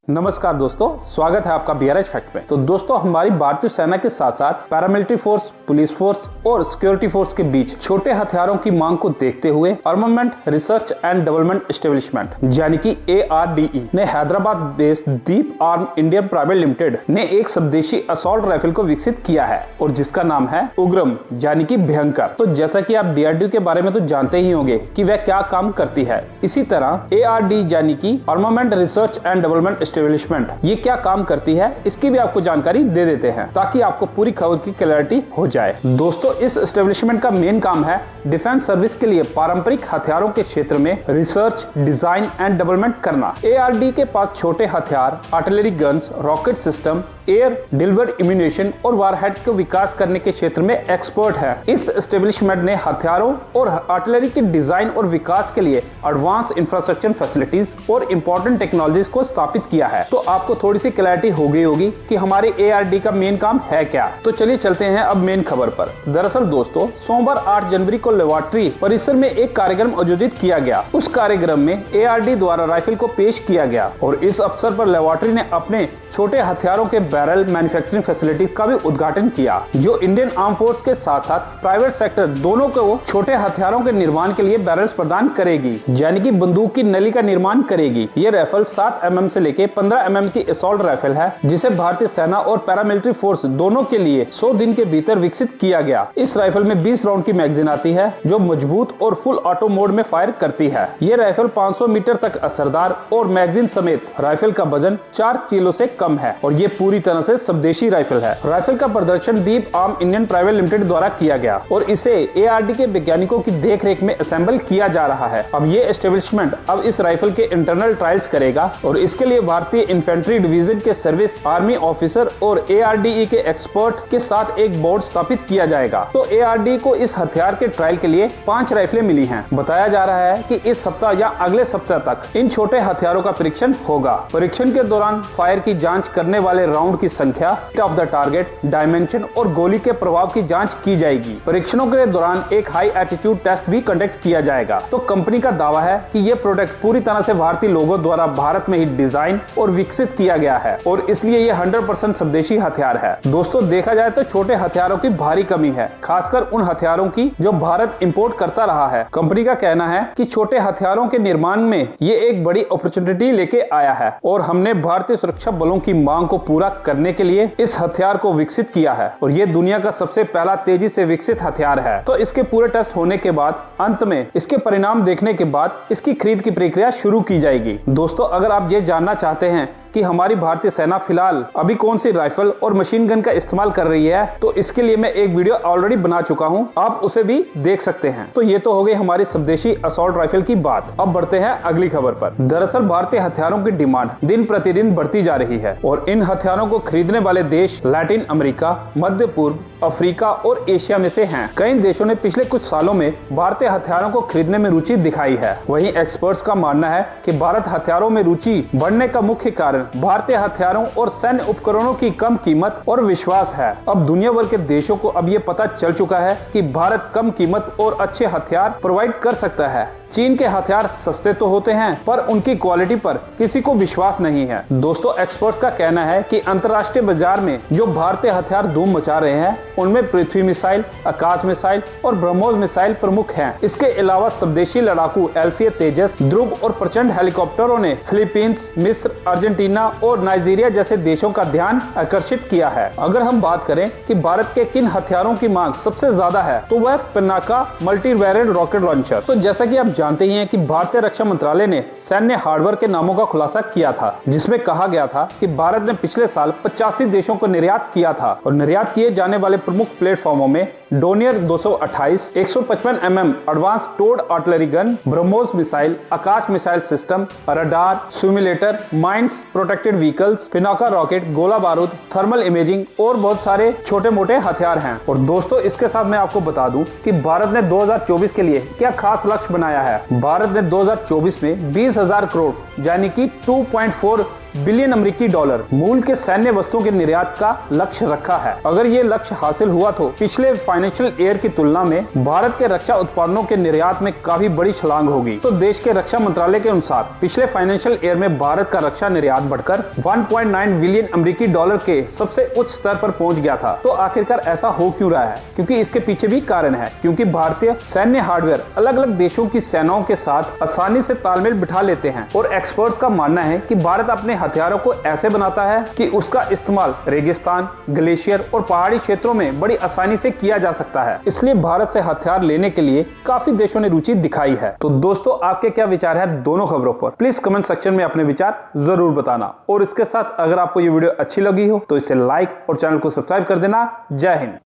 नमस्कार दोस्तों, स्वागत है आपका बीआरएच फैक्ट में। तो दोस्तों, हमारी भारतीय सेना के साथ साथ पैरामिलिट्री फोर्स, पुलिस फोर्स और सिक्योरिटी फोर्स के बीच छोटे हथियारों की मांग को देखते हुए armament research and development establishment यानी कि ARDE ने हैदराबाद बेस्ड दीप आर्म इंडिया प्राइवेट लिमिटेड ने एक स्वदेशी असॉल्ट राइफल को विकसित किया है और जिसका नाम है उग्रम यानी कि भयंकर। तो जैसा कि आप DRDO के बारे में तो जानते ही होंगे कि वह क्या काम करती है, इसी तरह ARDE यानी कि armament research and development establishment ये क्या काम करती है इसकी भी आपको जानकारी दे देते हैं ताकि आपको पूरी खबर की क्लैरिटी हो जाए। दोस्तों, इस एस्टेब्लिशमेंट का मेन काम है डिफेंस सर्विस के लिए पारंपरिक हथियारों के क्षेत्र में रिसर्च, डिजाइन एंड डेवलपमेंट करना। ARDE के पास छोटे हथियार, artillery guns, rocket system, air delivered immunisation और वारहेड को विकास करने के क्षेत्र में एक्सपर्ट है। इस एस्टेब्लिशमेंट ने हथियारों और आर्टिलरी के डिजाइन और विकास के लिए एडवांस इंफ्रास्ट्रक्चर फैसिलिटीज और इंपॉर्टेंट टेक्नोलॉजीज को स्थापित किया है। तो आपको थोड़ी सी क्लैरिटी हो गई होगी कि हमारे ARDE का मेन काम है क्या। तो चलिए चलते हैं अब मेन खबर पर। दरअसल दोस्तों, सोमवार 8 जनवरी को लेबोरेटरी परिसर में एक कार्यक्रम आयोजित किया गया। उस कार्यक्रम में ARDE द्वारा राइफल को पेश किया गया और इस अवसर पर लेबोरेटरी ने अपने छोटे हथियारों के बैरल मैन्युफैक्चरिंग फैसिलिटी का भी उद्घाटन किया, जो इंडियन आर्म फोर्स के साथ साथ प्राइवेट सेक्टर दोनों को छोटे हथियारों के निर्माण के लिए बैरल्स प्रदान करेगी, यानी कि बंदूक की नली का निर्माण करेगी। ये राइफल 7 mm से लेके 15 mm की असॉल्ट राइफल है, जिसे भारतीय सेना और पैरामिलिट्री फोर्स दोनों के लिए 100 दिन के भीतर विकसित किया गया। इस राइफल में 20 राउंड की मैगजीन आती है, जो मजबूत और फुल ऑटो मोड में फायर करती है। ये राइफल 500 मीटर तक असरदार और मैगजीन समेत राइफल का वजन 4 किलो से कम है और ये पूरी तरह से स्वदेशी राइफल है। राइफल का प्रदर्शन दीप आर्म इंडियन प्राइवेट लिमिटेड द्वारा किया गया और इसे ARDE के वैज्ञानिकों की देखरेख में असेंबल किया जा रहा है। अब ये एस्टेब्लिशमेंट अब इस राइफल के इंटरनल ट्रायल्स करेगा और इसके लिए भारतीय इन्फेंट्री डिवीजन के सर्विस आर्मी ऑफिसर और ARDE के एक्सपर्ट के साथ एक बोर्ड स्थापित किया जाएगा। तो ARDE को इस हथियार के ट्रायल के लिए 5 राइफलें मिली हैं। बताया जा रहा है कि इस सप्ताह या अगले सप्ताह तक इन छोटे हथियारों का परीक्षण होगा। परीक्षण के दौरान फायर की जांच करने वाले राउंड की संख्या, ऑफ द टारगेट, डायमेंशन और गोली के प्रभाव की जांच की जाएगी। परीक्षणों के दौरान एक हाई एटीट्यूड टेस्ट भी कंडक्ट किया जाएगा। तो कंपनी का दावा है कि ये प्रोडक्ट पूरी तरह से भारतीय लोगों द्वारा भारत में ही डिजाइन और विकसित किया गया है और इसलिए ये 100% स्वदेशी हथियार है। दोस्तों, देखा जाए तो छोटे हथियारों की भारी कमी है, खासकर उन हथियारों की जो भारत इंपोर्ट करता रहा है। कंपनी का कहना है कि छोटे हथियारों के निर्माण में ये एक बड़ी अपॉर्चुनिटी लेके आया है और हमने भारतीय सुरक्षा बलों की मांग को पूरा करने के लिए इस हथियार को विकसित किया है और ये दुनिया का सबसे पहला तेजी से विकसित हथियार है। तो इसके पूरे टेस्ट होने के बाद अंत में इसके परिणाम देखने के बाद इसकी खरीद की प्रक्रिया शुरू की जाएगी। दोस्तों, अगर आप ये जानना चाहते हैं कि हमारी भारतीय सेना फिलहाल अभी कौन सी राइफल और मशीन गन का इस्तेमाल कर रही है, तो इसके लिए मैं एक वीडियो ऑलरेडी बना चुका हूं, आप उसे भी देख सकते हैं। तो ये तो हो गई हमारी स्वदेशी असॉल्ट राइफल की बात। अब बढ़ते हैं अगली खबर पर। दरअसल भारतीय हथियारों की डिमांड दिन प्रतिदिन बढ़ती जा रही है और इन हथियारों को खरीदने वाले देश लैटिन अमेरिका, मध्य पूर्व, अफ्रीका और एशिया में से हैं। कई देशों ने पिछले कुछ सालों में भारतीय हथियारों को खरीदने में रुचि दिखाई है। वहीं एक्सपर्ट्स का मानना है कि भारत हथियारों में रुचि बढ़ने का मुख्य कारण भारतीय हथियारों और सैन्य उपकरणों की कम कीमत और विश्वास है। अब दुनिया भर के देशों को अब ये पता चल चुका है कि भारत कम कीमत और अच्छे हथियार प्रोवाइड कर सकता है। चीन के हथियार सस्ते तो होते हैं पर उनकी क्वालिटी पर किसी को विश्वास नहीं है। दोस्तों, एक्सपर्ट्स का कहना है कि अंतर्राष्ट्रीय बाजार में जो भारतीय हथियार धूम मचा रहे हैं उनमें पृथ्वी मिसाइल, आकाश मिसाइल और ब्रह्मोस मिसाइल प्रमुख हैं। इसके अलावा स्वदेशी लड़ाकू LCA तेजस, ध्रुव और प्रचंड हेलीकॉप्टरों ने फिलीपींस, मिस्र, अर्जेंटीना और नाइजीरिया जैसे देशों का ध्यान आकर्षित किया है। अगर हम बात करें कि भारत के किन हथियारों की मांग सबसे ज्यादा है तो वह Pinaka multi variant rocket launcher. तो जैसा कि आप जानते ही हैं कि भारतीय रक्षा मंत्रालय ने सैन्य हार्डवेयर के नामों का खुलासा किया था, जिसमें कहा गया था कि भारत ने पिछले साल 85 देशों को निर्यात किया था और निर्यात किए जाने वाले प्रमुख प्लेटफॉर्मों में Dornier 228, 155 mm advance towed artillery gun, BrahMos missile, Akash missile system, radar, simulator, mines protected vehicles, Pinaka rocket, गोला बारूद, थर्मल इमेजिंग और बहुत सारे छोटे मोटे हथियार हैं। और दोस्तों, इसके साथ मैं आपको बता दूं कि भारत ने 2024 के लिए क्या खास लक्ष्य बनाया है। भारत ने 2024 में 20,000 करोड़ यानी कि 2.4 बिलियन अमेरिकी डॉलर मूल्य के सैन्य वस्तुओं के निर्यात का लक्ष्य रखा है। अगर ये लक्ष्य हासिल हुआ तो पिछले फाइनेंशियल ईयर की तुलना में भारत के रक्षा उत्पादनों के निर्यात में काफी बड़ी छलांग होगी। तो देश के रक्षा मंत्रालय के अनुसार पिछले फाइनेंशियल ईयर में भारत का रक्षा निर्यात बढ़कर 1.9 बिलियन अमेरिकी डॉलर के सबसे उच्च स्तर पर पहुंच गया था। तो आखिरकार ऐसा हो क्यों रहा है? क्योंकि इसके पीछे भी कारण है, क्योंकि भारतीय सैन्य हार्डवेयर अलग अलग देशों की सेनाओं के साथ आसानी से तालमेल बिठा लेते हैं और एक्सपर्ट्स का मानना है कि भारत अपने हथियारों को ऐसे बनाता है कि उसका इस्तेमाल रेगिस्तान, ग्लेशियर और पहाड़ी क्षेत्रों में बड़ी आसानी से किया जा सकता है। इसलिए भारत से हथियार लेने के लिए काफी देशों ने रुचि दिखाई है। तो दोस्तों, आपके क्या विचार है दोनों खबरों पर? प्लीज कमेंट सेक्शन में अपने विचार जरूर बताना। और इसके साथ अगर आपको ये वीडियो अच्छी लगी हो तो इसे लाइक और चैनल को सब्सक्राइब कर देना। जय हिंद।